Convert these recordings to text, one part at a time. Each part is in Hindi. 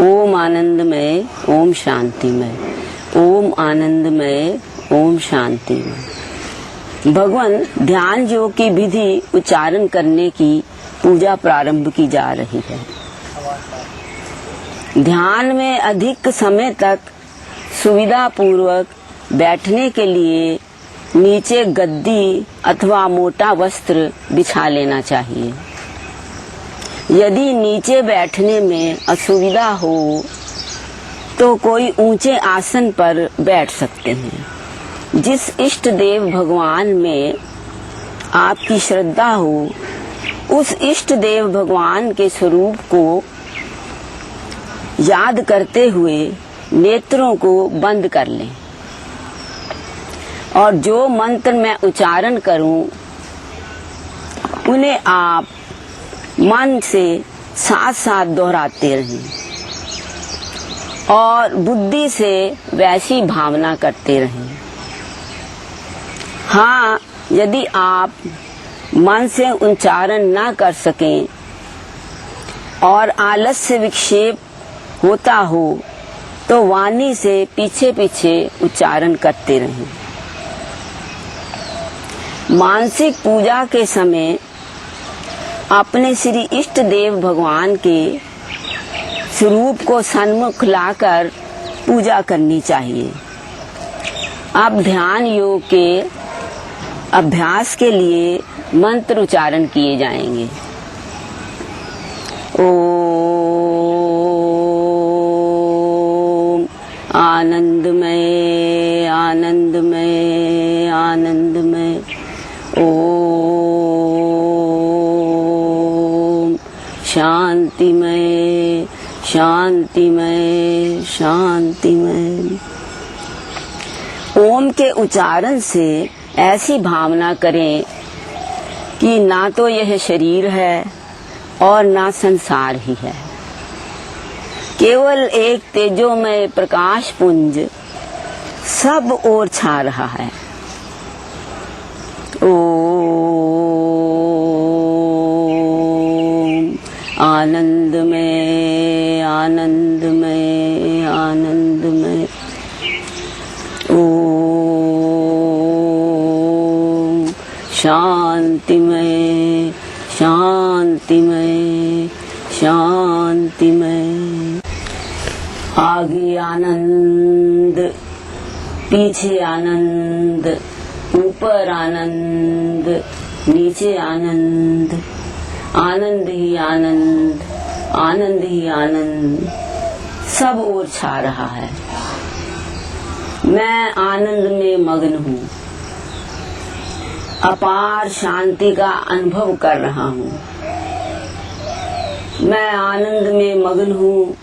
ओम आनंदमय, ओम शांतिमय, ओम आनंदमय, ओम शांतिमय। भगवान ध्यान योग की विधि उच्चारण करने की पूजा प्रारंभ की जा रही है। ध्यान में अधिक समय तक सुविधा पूर्वक बैठने के लिए नीचे गद्दी अथवा मोटा वस्त्र बिछा लेना चाहिए। यदि नीचे बैठने में असुविधा हो तो कोई ऊंचे आसन पर बैठ सकते हैं। जिस इष्ट देव भगवान में आपकी श्रद्धा हो उस इष्ट देव भगवान के स्वरूप को याद करते हुए नेत्रों को बंद कर लें और जो मंत्र मैं उच्चारण करूं उन्हें आप मन से साथ साथ दोहराते रहें और बुद्धि से वैसी भावना करते रहें। हाँ, यदि आप मन से उच्चारण न कर सकें और आलस्य विक्षेप होता हो तो वाणी से पीछे पीछे उच्चारण करते रहें। मानसिक पूजा के समय अपने श्री इष्ट देव भगवान के स्वरूप को सन्मुख लाकर पूजा करनी चाहिए। अब ध्यान योग के अभ्यास के लिए मंत्र उच्चारण किए जाएंगे। ओम आनंदमय, आनंदमय, आनंदमय। ओम शांतिमय, शांतिमय, शांतिमय। ओम के उच्चारण से ऐसी भावना करें कि ना तो यह शरीर है और ना संसार ही है, केवल एक तेजोमय प्रकाश पुंज सब ओर छा रहा है। ओम आनंदमय, आनंदमय, आनंदमय। ओम शांतिमय, शांतिमय, शांतिमय। आगे आनंद, पीछे आनंद, ऊपर आनंद, नीचे आनंद, आनंद ही आनंद, आनंद ही आनंद सब ओर छा रहा है। मैं आनंद में मग्न हूँ, अपार शांति का अनुभव कर रहा हूँ। मैं आनंद में मग्न हूँ,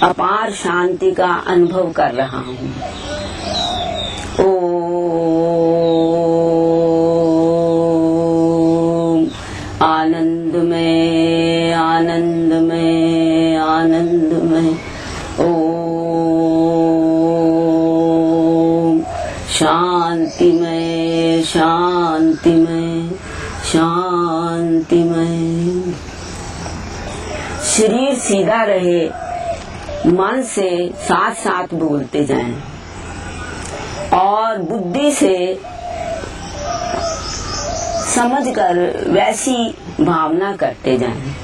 अपार शांति का अनुभव कर रहा हूँ। ओम आनंदमय, आनंदमय, आनंदमय। ओम शांतिमय, शांतिमय, शांतिमय। शरीर सीधा रहे, मन से साथ साथ बोलते जाएं और बुद्धि से समझकर वैसी भावना करते जाएं।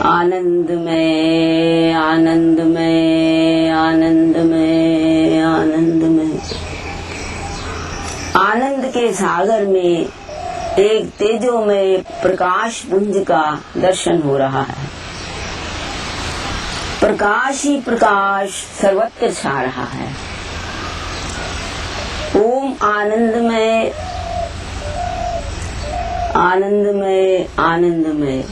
आनंदमय, आनंदमय, आनंदमय, आनंदमय। आनंद के सागर में एक तेजोमय प्रकाश पुंज का दर्शन हो रहा है। प्रकाश ही प्रकाश सर्वत्र छा रहा है। ओम आनंदमय, आनंदमय, आनंदमय।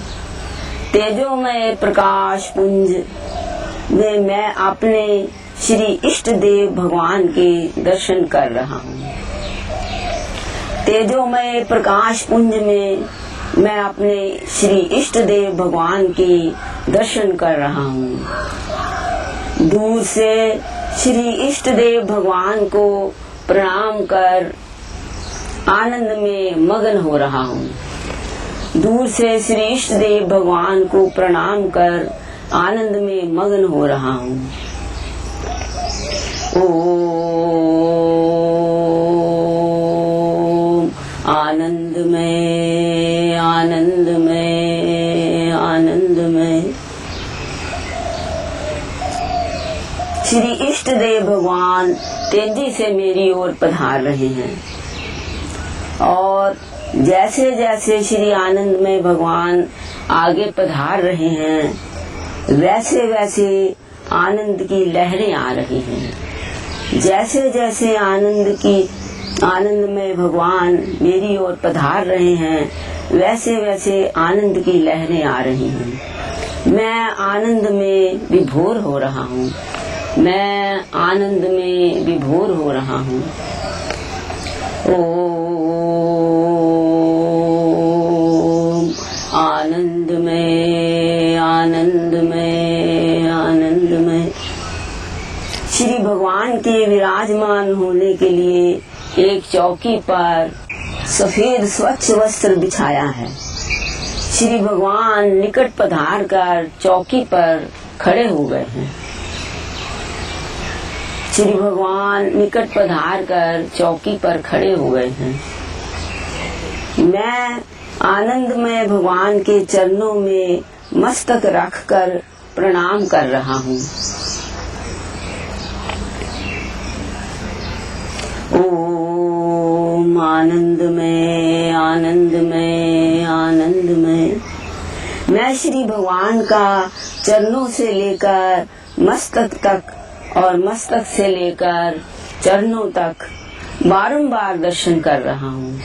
तेजोमय प्रकाश पुंज में मैं अपने श्री इष्ट देव भगवान के दर्शन कर रहा हूँ। तेजोमय प्रकाश पुंज में मैं अपने श्री इष्ट देव भगवान के दर्शन कर रहा हूँ। दूर से श्री इष्ट देव भगवान को प्रणाम कर आनंद में मगन हो रहा हूँ। दूर से श्री इष्ट देव भगवान को प्रणाम कर आनंद में मग्न हो रहा हूँ। ओम आनंद में, आनंद में, आनंद में। श्री इष्ट देव भगवान तेजी से मेरी ओर पधार रहे हैं और जैसे जैसे श्री आनंद में भगवान आगे पधार रहे हैं वैसे वैसे आनंद की लहरें आ रही हैं। जैसे जैसे आनंद में भगवान मेरी ओर पधार रहे हैं वैसे वैसे आनंद की लहरें आ रही हैं। मैं आनंद में विभोर हो रहा हूँ। मैं आनंद में विभोर हो रहा हूँ। ओम आनंद में, आनंद में, आनंद में। श्री भगवान के विराजमान होने के लिए एक चौकी पर सफेद स्वच्छ वस्त्र बिछाया है। श्री भगवान निकट पधार कर चौकी पर खड़े हो गए हैं। श्री भगवान निकट पधार कर चौकी पर खड़े हो गए हैं। मैं आनंदमय भगवान के चरणों में मस्तक रखकर प्रणाम कर रहा हूँ। ओम आनंद में, आनंद में, आनंद में। मैं श्री भगवान का चरणों से लेकर मस्तक तक और मस्तक से लेकर चरणों तक बारंबार दर्शन कर रहा हूँ।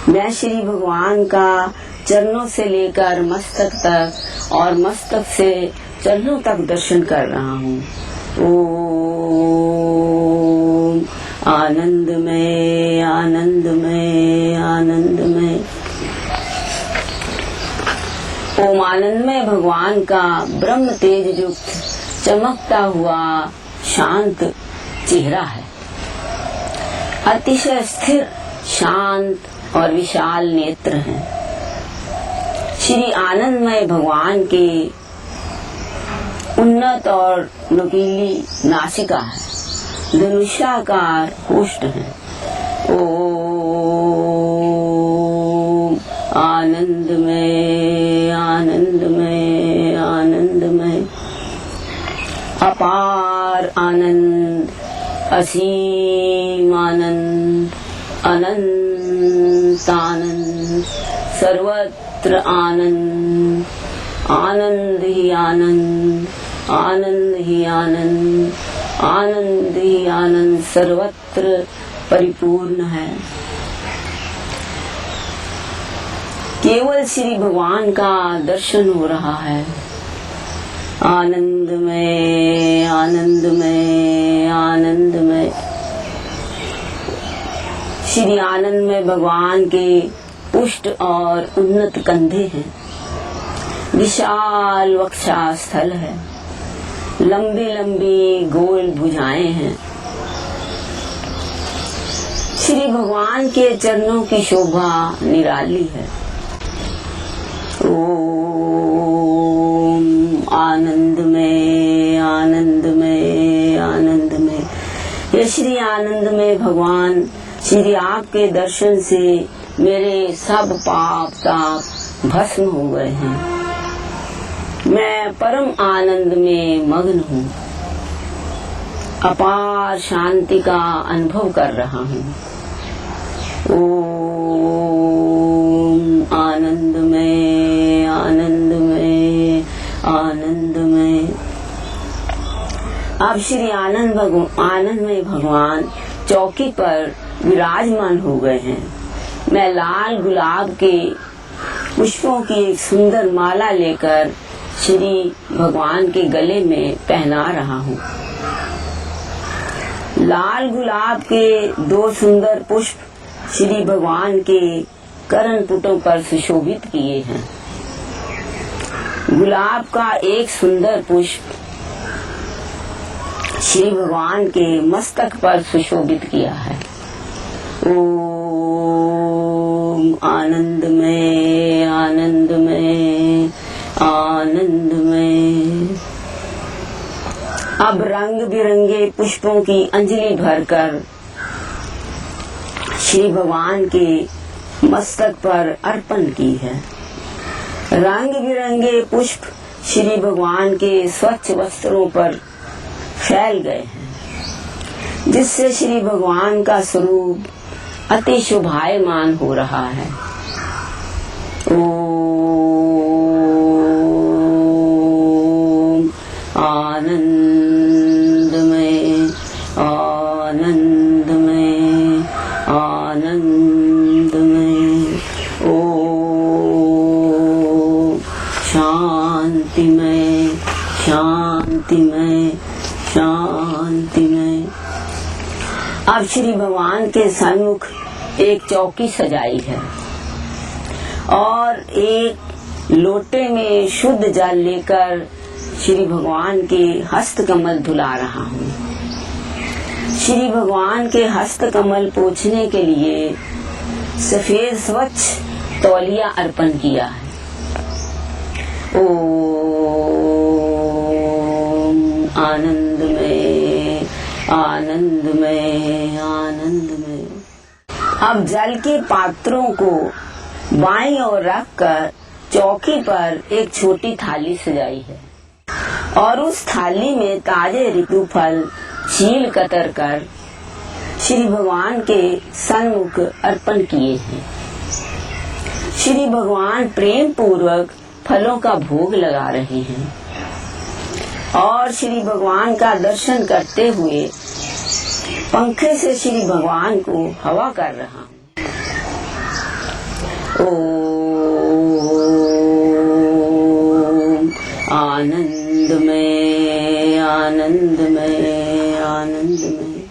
मैं श्री भगवान का चरणों से लेकर मस्तक तक और मस्तक से चरणों तक दर्शन कर रहा हूँ। ओम आनंद में, आनंद में, आनंद में। ओम आनंद में भगवान का ब्रह्म तेज युक्त चमकता हुआ शांत चेहरा है। अतिशय स्थिर, शांत और विशाल नेत्र हैं। श्री आनंदमय भगवान के उन्नत और नुकीली नासिका है। धनुषाकार होष्ठ है। ओम आनंद में, आनंद में, आनंद में। अपार आनंद, असीम आनंद, अनंत आनंद, सर्वत्र आनंद, आनंद ही आनंद, आनंद ही आनंद, आनंद ही आनंद सर्वत्र परिपूर्ण है। केवल श्री भगवान का दर्शन हो रहा है। आनंद में, आनंद में, आनंद में। श्री आनंद में भगवान के पुष्ट और उन्नत कंधे हैं। विशाल वक्षस्थल है। लंबी लंबी गोल भुजाएं हैं। श्री भगवान के चरणों की शोभा निराली है। ओम आनंद में, आनंद में, आनंद में। ये श्री आनंद में भगवान, श्री आपके दर्शन से मेरे सब पाप ताप भस्म हो गए हैं। मैं परम आनंद में मग्न हूँ। अपार शांति का अनुभव कर रहा हूँ। ओम आनंद में, आनंद में, आनंद में। अब श्री आनंद में भगवान चौकी पर विराजमान हो गए हैं। मैं लाल गुलाब के पुष्पों की एक सुंदर माला लेकर श्री भगवान के गले में पहना रहा हूँ। लाल गुलाब के दो सुंदर पुष्प श्री भगवान के कर्ण पुटों पर सुशोभित किए हैं। गुलाब का एक सुंदर पुष्प श्री भगवान के मस्तक पर सुशोभित किया है। ओम आनंद में, आनंद में, आनंद में। अब रंग बिरंगे पुष्पों की अंजलि भरकर श्री भगवान के मस्तक पर अर्पण की है। रंग बिरंगे पुष्प श्री भगवान के स्वच्छ वस्त्रों पर फैल गए हैं, जिससे श्री भगवान का स्वरूप अति शोभायमान हो रहा है। ओम आनंदमय आनंदमय आनंदमय। ओम शांतिमय शांतिमय शांतिमय। अब श्री भगवान के सन्मुख एक चौकी सजाई है और एक लोटे में शुद्ध जल लेकर श्री भगवान के हस्त कमल धुला रहा हूँ। श्री भगवान के हस्त कमल पोंछने के लिए सफेद स्वच्छ तौलिया अर्पण किया है। ओम आनंदमय आनंदमय आनंदमय। अब जल के पात्रों को बाईं ओर रखकर चौकी पर एक छोटी थाली सजाई है और उस थाली में ताजे ऋतु फल छील कतर कर श्री भगवान के सन्मुख अर्पण किए हैं। श्री भगवान प्रेम पूर्वक फलों का भोग लगा रहे हैं और श्री भगवान का दर्शन करते हुए पंखे से श्री भगवान को हवा कर रहा हूँ। ओम आनंदमय आनंदमय आनंदमय।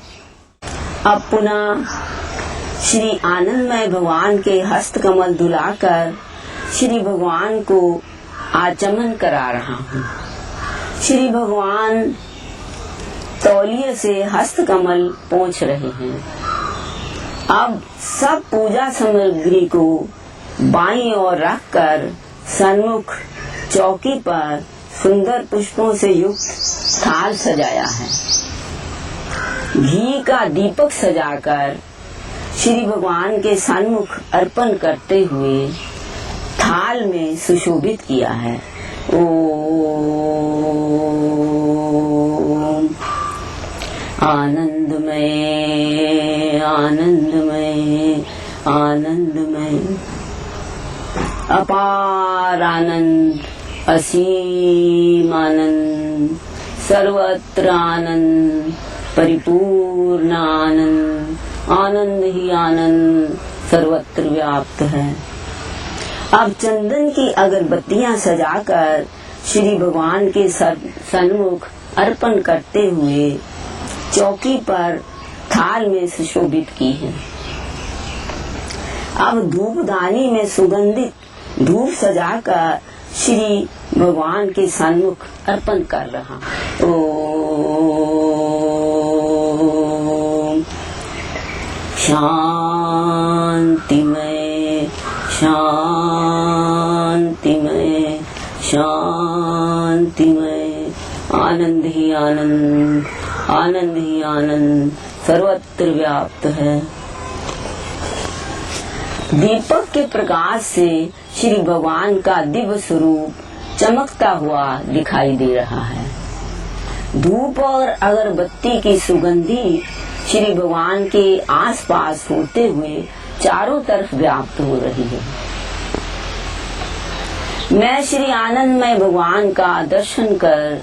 अब पुनः श्री आनंदमय भगवान के हस्त कमल धुलाकर श्री भगवान को आचमन करा रहा हूँ। श्री भगवान तौलिए से हस्त कमल पोंछ रहे हैं। अब सब पूजा सामग्री को बाईं ओर रखकर सन्मुख चौकी पर सुंदर पुष्पों से युक्त थाल सजाया है। घी का दीपक सजाकर श्री भगवान के सन्मुख अर्पण करते हुए थाल में सुशोभित किया है। ओम आनंदमय आनंदमय आनंदमय। अपार आनंद असीम आनंद सर्वत्र आनंद परिपूर्ण आनंद आनंद ही आनंद सर्वत्र व्याप्त है। अब चंदन की अगरबत्तियां सजाकर श्री भगवान के सन्मुख अर्पण करते हुए चौकी पर थाल में सुशोभित की है। अब धूपदानी में सुगंधित धूप सजाकर श्री भगवान के सन्मुख अर्पण कर रहा। ओम शांतिमय शांतिमय शांतिमय। आनंद ही आनंद आनंद ही आनंद सर्वत्र व्याप्त है। दीपक के प्रकाश से श्री भगवान का दिव्य स्वरूप चमकता हुआ दिखाई दे रहा है। धूप और अगरबत्ती की सुगंधी श्री भगवान के आसपास होते हुए चारों तरफ व्याप्त हो रही है। मैं श्री आनंदमय भगवान का दर्शन कर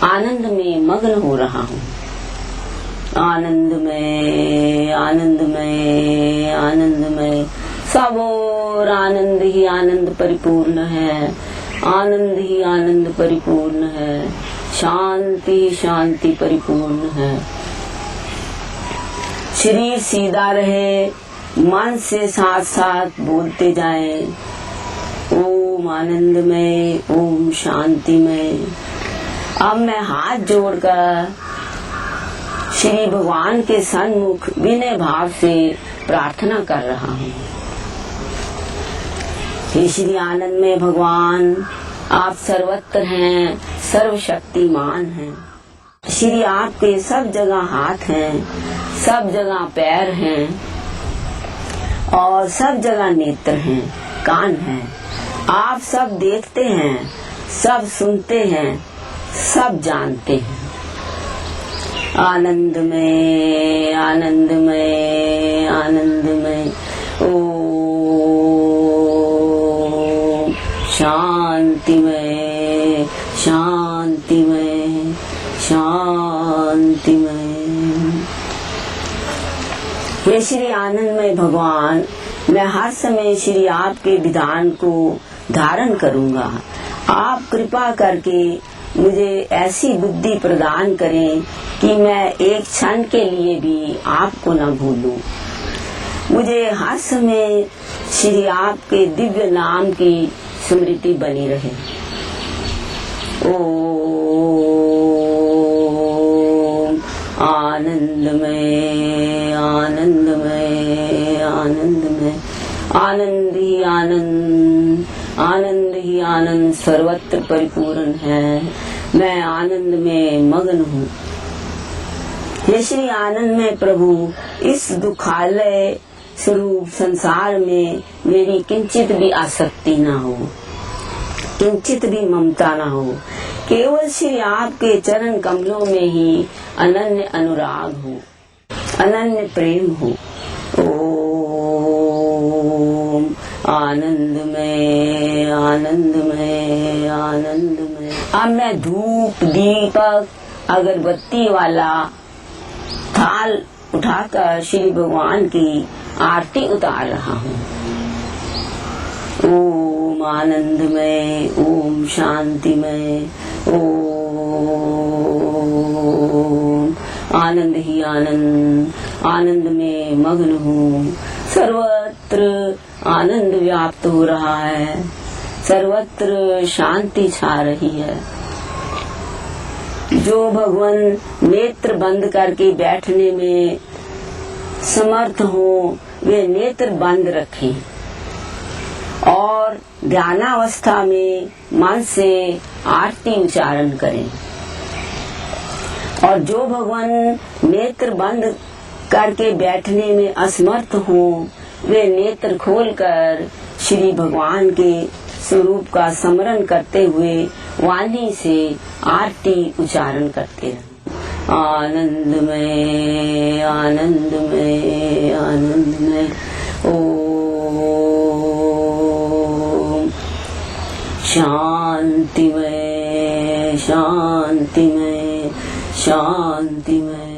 आनंद में मग्न हो रहा हूँ। आनंदमय आनंदमय आनंदमय। सब और आनंद ही आनंद परिपूर्ण है। आनंद ही आनंद परिपूर्ण है। शांति ही शांति परिपूर्ण है। शरीर सीधा रहे, मन से साथ साथ बोलते जाएं। ओम आनंदमय ओम शांतिमय। अब मैं हाथ जोड़कर श्री भगवान के सन्मुख विनय भाव से प्रार्थना कर रहा हूँ। हे श्री आनंदमय भगवान, आप सर्वत्र हैं, सर्वशक्तिमान हैं। श्री आपके सब जगह हाथ हैं, सब जगह पैर हैं और सब जगह नेत्र हैं, कान हैं। आप सब देखते हैं, सब सुनते हैं, सब जानते हैं। आनंदमय आनंदमय आनंदमय ओम शांतिमय शांतिमय शांतिमय। हे श्री आनंदमय भगवान, मैं हर समय श्री आपके विधान को धारण करूंगा। आप कृपा करके मुझे ऐसी बुद्धि प्रदान करें कि मैं एक क्षण के लिए भी आपको न भूलूं। मुझे हर समय श्री आपके दिव्य नाम की स्मृति बनी रहे। ओम आनंदमय आनंदमय आनंदमय। आनंद ही आनंद, आनंद ही आनंद सर्वत्र परिपूर्ण है। मैं आनंद में मग्न हूँ। हे श्री आनंद में प्रभु, इस दुखालय स्वरूप संसार में मेरी किंचित भी आसक्ति न हो, किंचित भी ममता न हो। केवल श्री आपके चरण कमलों में ही अनन्य अनुराग हो, अनन्य प्रेम हो। ओम आनंदमय आनंदमय आनंदमय। अब मैं धूप दीपक अगरबत्ती वाला थाल उठाकर श्री भगवान की आरती उतार रहा हूँ। ओम आनंदमय ओम शांतिमय ओम आनंद ही आनंद, आनंद में मग्न हूँ। सर्वत्र आनंद व्याप्त हो रहा है, सर्वत्र शांति छा रही है। जो भगवान नेत्र बंद करके बैठने में समर्थ हो, वे नेत्र बंद रखें और ध्यानावस्था में मन से आरती उच्चारण करें। और जो भगवान नेत्र बंद करके बैठने में असमर्थ हो, वे नेत्र खोलकर श्री भगवान के स्वरूप का स्मरण करते हुए वाणी से आरती उच्चारण करते रहें। आनंदमय आनंदमय आनंदमय ओम शांतिमय शांतिमय शांतिमय।